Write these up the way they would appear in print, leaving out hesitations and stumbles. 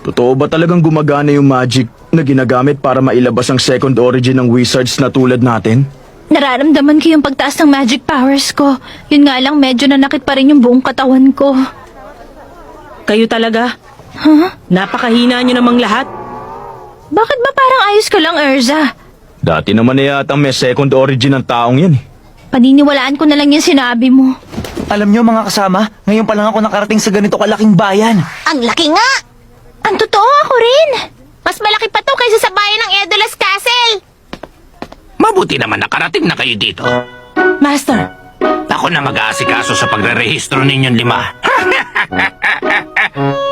Totoo ba talagang gumagana yung magic na ginagamit para mailabas ang second origin ng wizards na tulad natin? Nararamdaman ko yung pagtaas ng magic powers ko. Yun nga lang, medyo nanakit pa rin yung buong katawan ko. Kayo talaga? Huh? Napakahina niyo namang lahat. Bakit ba parang ayos ko lang, Erza? Dati naman na yata may second origin ng taong yan. Paniniwalaan ko na lang yung sinabi mo. Alam nyo mga kasama, ngayon pa lang ako nakarating sa ganito kalaking bayan. Ang laki nga! Ang totoo, ako rin. Mas malaki pa to kaysa sa bayan ng Edolas Castle! Mabuti naman nakarating na kayo dito. Master, Ako na mag-aasikaso sa pagre-rehistro ninyong 5.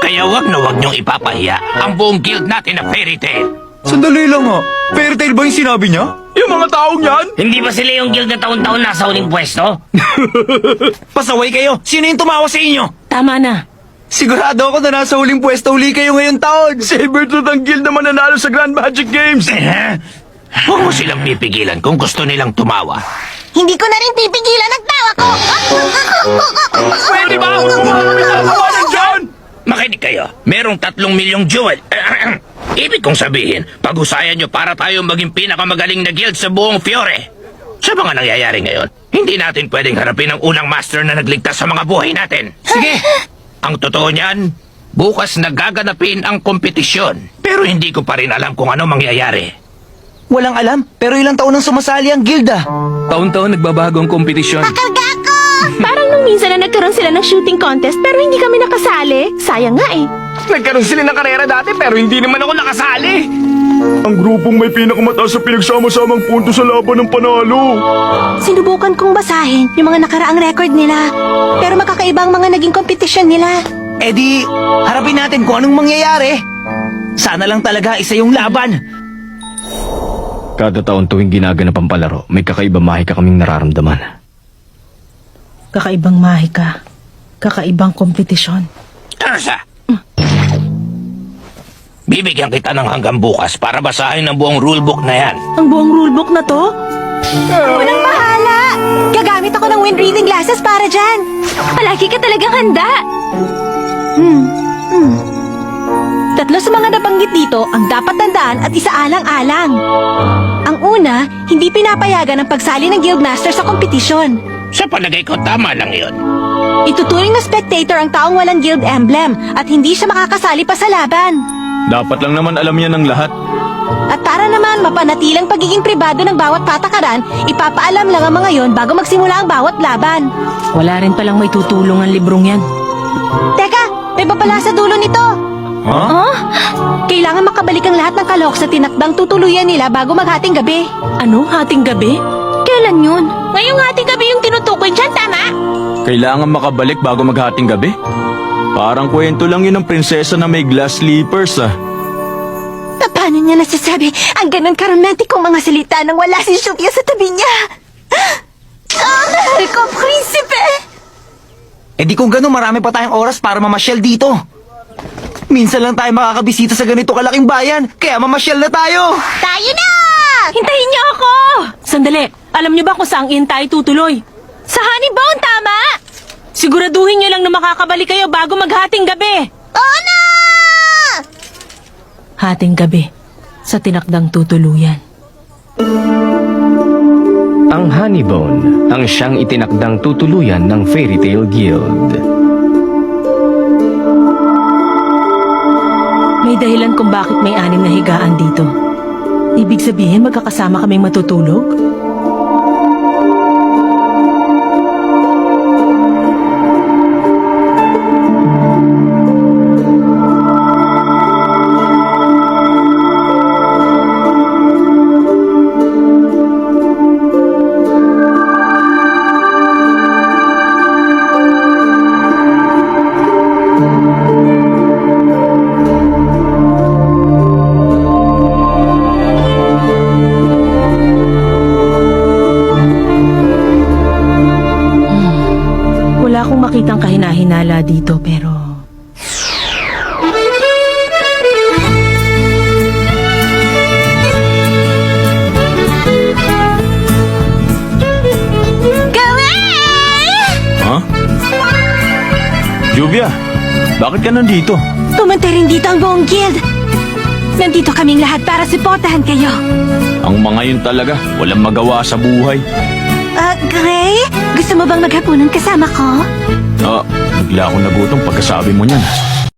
Kaya wag niyong ipapahiya ang buong guild natin na Fairy Tail. Sandali lang ha. Fairy tale ba yung sinabi niya? Yung mga taong yan? Hindi ba sila yung guild na taon-taon nasa huling pwesto? Pasaway kayo. Sino yung tumawa sa inyo? tama na. Sigurado ako na nasa huling pwesto uli kayo ngayon taon. Sabertooth ang guild na mananalo sa Grand Magic Games! Huwag mo silang pipigilan kung gusto nilang tumawa. Hindi ko na rin pipigilan ang tawa ko! Pwede ba? Huwag kami tatawanan dyan! Makinig kayo, merong 3 milyong jewel. Ibig kong sabihin, pag-usayan nyo para tayo maging pinakamagaling na guild sa buong Fiore. Sa mga nangyayari ngayon, hindi natin pwedeng harapin ang unang master na nagligtas sa mga buhay natin. Sige. Ang totoo niyan, bukas nagaganapin ang kompetisyon. Pero hindi ko pa rin alam kung ano mangyayari. Walang alam, pero ilang taon nang sumasali ang guild ah. Taon-taon nagbabago ang kompetisyon. Karga ko! Parang nung minsan na nagkaroon sila ng shooting contest pero hindi kami nakasali. Sayang nga eh. Nagkaroon sila ng karera dati pero hindi naman ako nakasali! Ang grupong may pinakamataas sa pinagsama-samang punto sa laban ng panalo. Sinubukan kong basahin yung mga nakaraang record nila. Pero makakaiba ang mga naging kompetisyon nila. Eh di, harapin natin kung anong mangyayari. Sana lang talaga isa yung laban. Kada taon tuwing ginaganap ang palaro, may kakaibang mahika kaming nararamdaman. Kakaibang mahika. Kakaibang kompetisyon. Ersa! Bibigyan kita ng hanggang bukas para basahin ang buong rulebook na yan. Ang buong rulebook na to? Unang bahala! Gagamit ako ng wind reading glasses para dyan. Palagi ka talagang handa. Tatlo sa mga nabanggit dito ang dapat tandaan at isaalang-alang. Ang una, hindi pinapayagan ang pagsali ng guildmaster sa kompetisyon. Sa palagay ko, tama lang yun. Ituturing na spectator ang taong walang guild emblem at hindi siya makakasali pa sa laban. Dapat lang naman alam niya ng lahat. At para naman mapanatilang pagiging pribado ng bawat patakaran, ipapaalam lang ang mga yon bago magsimula ang bawat laban. Wala rin palang may tutulong ang librong yan. Teka, may babala sa dulo nito. Kailangan makabalik ang lahat ng kalahok sa tinakdang tutuluyan nila bago maghating gabi. Ano? Hating gabi? Kailan yun? Ngayong hating gabi yung tinutukoy dyan, tama? Kailangan makabalik bago maghating gabi? Parang kwento lang yun ng prinsesa na may glass slippers ah. Paano niya nasasabi ang ganun karomantikong mga salita nang wala si Shukya sa tabi niya? Mahal ko, prinsipe! Eh di kung gano'n, marami pa tayong oras para mamasyal dito. Minsan lang tayo makakabisita sa ganito kalaking bayan, kaya mamasyal na tayo. Tayo na! Hintayin niyo ako! Sandali, alam niyo ba kung saan tayo tutuloy? Sa Honeybone, tama! Siguraduhin niyo lang na makakabalik kayo bago maghating gabi. Oo na! Hating gabi, sa tinakdang tutuluyan. Ang Honeybone, ang siyang itinakdang tutuluyan ng Fairy Tail Guild. May dahilan kung bakit may 6 na higaan dito. Ibig sabihin magkakasama kaming matutulog? Wala akong makitang kahina-hinala dito pero... Gawin! Ha? Juvia, bakit ka nandito? Pumunta rin dito ang buong guild. Nandito kaming lahat para suportahan kayo. Ang mga yun talaga, walang magawa sa buhay. Gray? Gusto mo bang maghapunan kasama ko? Bigla akong nagutom pagkasabi mo niyan.